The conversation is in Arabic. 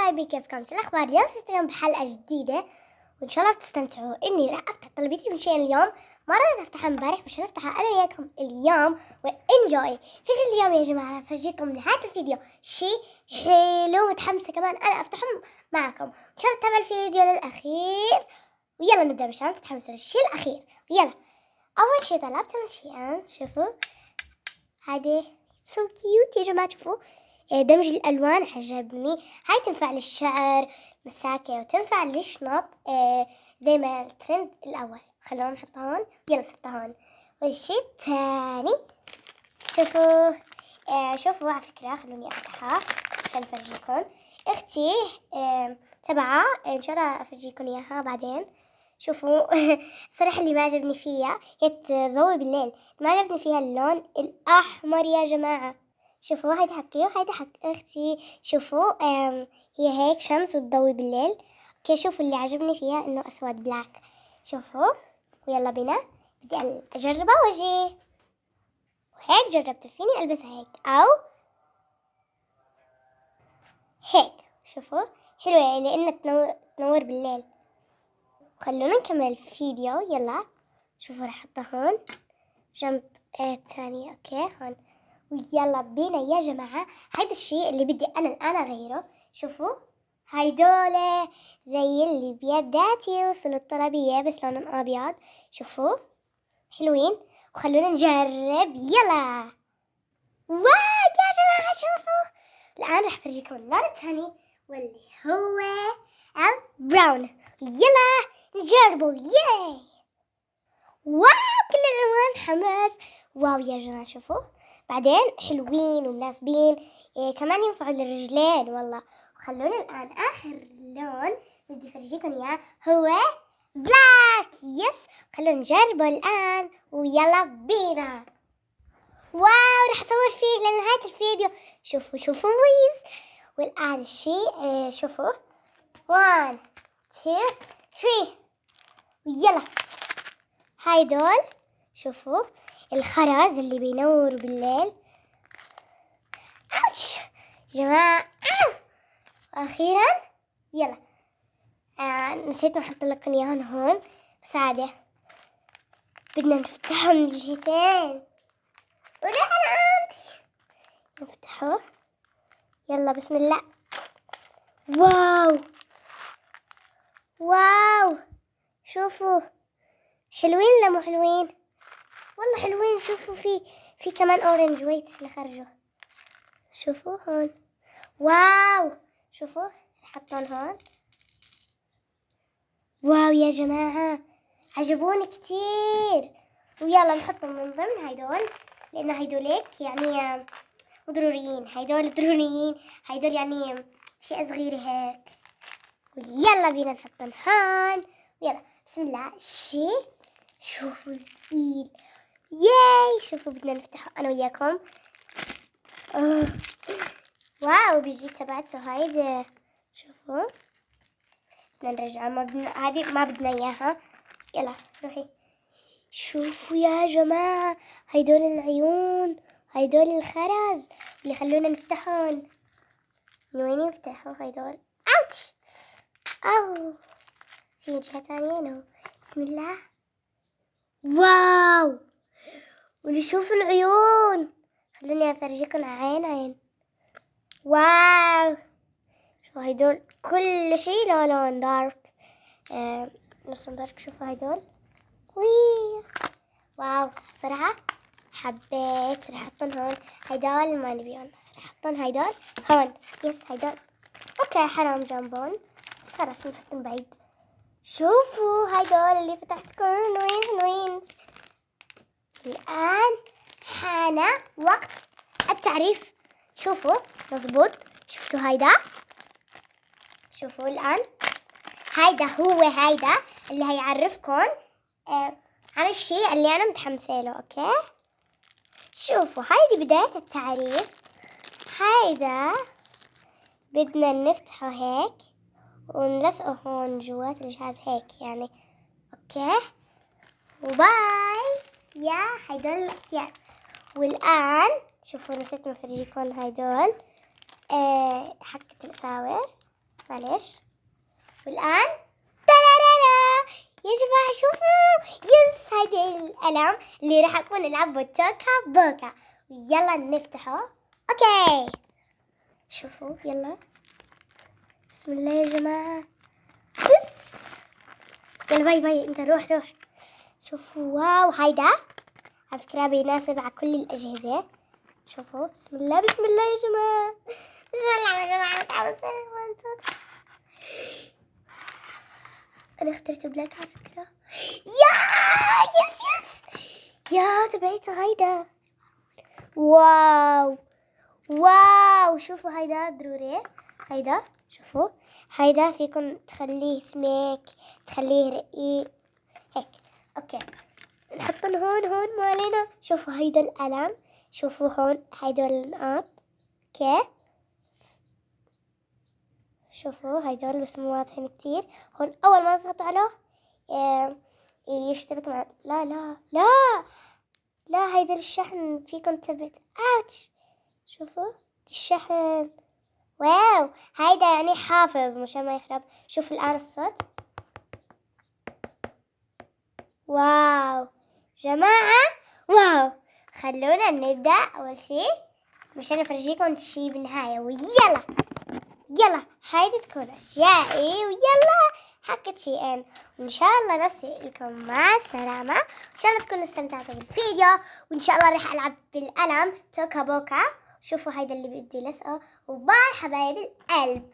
حبايبي، كيفكم؟ شو الأخبار؟ اليوم جيت بحلقة جديدة وإن شاء الله بتستمتعوا. إني راح أفتح طلبيتي من شيء اليوم، ما رضيت أفتحها امبارح مش هنفتحها أنا وياكم اليوم وإنجوي. فكرة اليوم يا جماعة فرجيكم نهاية الفيديو شيء حلو، متحمسة كمان أنا أفتحه معكم. إن شاء الله تتابعوا الفيديو للأخير ويلا نبدأ مشان تتحمسوا للشيء الأخير. يلا أول شيء طلبت من شيئان، شوفوا هذه سو كيوت يا جماعة. شوفوا دمج الألوان عجبني. هاي تنفع للشعر مساكة وتنفع للشنط زي ما الترند الأول. خلونا نحطها هون، يلا نحطها هون. والشيء الثاني شوفوا شوفوا على فكرة، خلوني أفتحها عشان أفرجيكم. أختي تبعها إن شاء الله أفرجيكم إياها بعدين. شوفوا صراحة اللي ما عجبني فيها هي تضوي بالليل، ما عجبني فيها اللون الأحمر يا جماعة. شوفوا هيدا حقي وهيدا حق أختي. شوفوا هي هيك شمس وتضوي بالليل. اوكي شوفوا اللي عجبني فيها انه اسود بلاك. شوفوا ويلا بينا بدي اجربها واجي. وهيك جربت فيني البسها هيك او هيك. شوفوا حلوة يعني لانها تنور بالليل. خلونا نكمل الفيديو يلا. شوفوا رح احطها هون جنب الثانية. اوكي هون ويلا بينا يا جماعة. هيدا الشيء اللي بدي أنا الآن أغيره. شوفوا هيدول زي اللي بيداتي وصلوا الطلبية بس لونهم أبيض. شوفوا حلوين وخلونا نجرب يلا. واو يا جماعة شوفوا الآن رح فرجيكم اللون الثاني واللي هو البراون. يلا نجربه ياي. واو كل الألوان حماس. واو يا جماعة شوفوا بعدين حلوين ومناسبين كمان ينفعوا للرجلين والله. وخلونا الآن آخر لون بدي أفرجيكم إياه هو بلاك. يس خلونا نجربه الآن ويلا بينا. واو رح أصور فيه لنهاية الفيديو. شوفوا شوفوا ويز. والآن الشيء شوفوا 1 2 3 ويلا. هاي دول شوفوا الخرز اللي بينور بالليل. اوتش جماعة واخيرا يلا نسيت نحط لكم اياهم هون بس عادي بدنا نفتحهم من الجهتين. نفتحه يلا بسم الله. واو واو شوفوا حلوين ولا مو حلوين؟ والله حلوين. شوفوا في كمان اورنج ويتس اللي خرجوا. شوفوا هون واو. شوفوا حطهم هون. واو يا جماعة عجبوني كتير. ويلا نحطهم من ضمن هيدول لانه هيدولك يعني ضروريين. هيدول ضروريين. هيدول يعني شيء صغير هيك. ويلا بينا نحطهم هون. يلا بسم الله. شيء شوفوا الإيد ياي. شوفوا بدنا نفتحه أنا وياكم. واو بيجي تبعته هايدا. شوفوا بدنا نرجعها هذه ما بدنا إياها. يلا روحي. شوفوا يا جماعة هيدول العيون هيدول الخرز اللي خلونا نفتحهم. من وين يفتحوا هيدول؟ أوتش أو في وجهة ثانية نو. بسم الله. واو واللي شوفوا العيون خلوني أفرجيكم عين. واو شو هيدول كل شيء لون دارك نص دارك. شوفوا هيدول وي واو صراحة حبيت. رح أحطهم هون. هيدول ما نبيهم رح أحطهم هيدول هون. يس هيدول اوكي حرام جنبهم بس خلاص نحطهم بعيد. شوفوا هيدول اللي فتحتكم حلوين. الآن حان وقت التعريف. شوفوا مظبوط. شفتوا هيدا؟ شوفوا الآن هيدا هو هيدا اللي هيعرفكم عن الشيء اللي أنا متحمسة له. أوكي شوفوا هيدي بداية التعريف. هيدا بدنا نفتحه هيك ونلصقه هون جوات الجهاز هيك يعني. أوكي وباي يا هيدول الأكياس. والآن شوفوا نسيت مفرجيكم هيدول حقة الأساور. معلش. والآن ترارارا يا جماعة شوفوا، يس هيدا القلم اللي راح أكون ألعب توكا بوكا. يلا نفتحه. أوكي شوفوا يلا، بسم الله يا جماعة. يلا باي باي، انت روح. شوفوا واو، هيدا على فكرة بيناسب على كل الأجهزة. شوفوا بسم الله يا جماعة، بسم الله يا جماعة. أنا اخترت بلاك على فكرة. يس يا تبعيته هيدا. واو شوفوا هيدا ضروري. هيدا شوفوا، هيدا فيكم تخليه سميك، تخليه رقيق هيك. اوكي نحطهم هون مو علينا. شوفوا هيدا القلم، شوفوا هون هيدا النقاط. اوكي شوفوا هيدول بس مو واضحين كتير. هون اول ما تضغطوا عليه يشتبك مع لا هيدا الشحن فيكم تبت. اوتش شوفوا الشحن. واو هيدا يعني حافظ مشان ما يخرب. شوف الآن الصوت. واو جماعة واو. خلونا نبدأ أول شي مشان أفرجيكم الشي بالنهاية. يلا هيدي تكون أشيائي. ويلا حكت شيئين، وإن شاء الله نفسي لكم مع السلامة. إن شاء الله تكونوا استمتعتوا بالفيديو، وإن شاء الله رح ألعب بالقلم توكا بوكا. شوفوا هيدا اللي بدي لصقه. وباي حبايب القلب.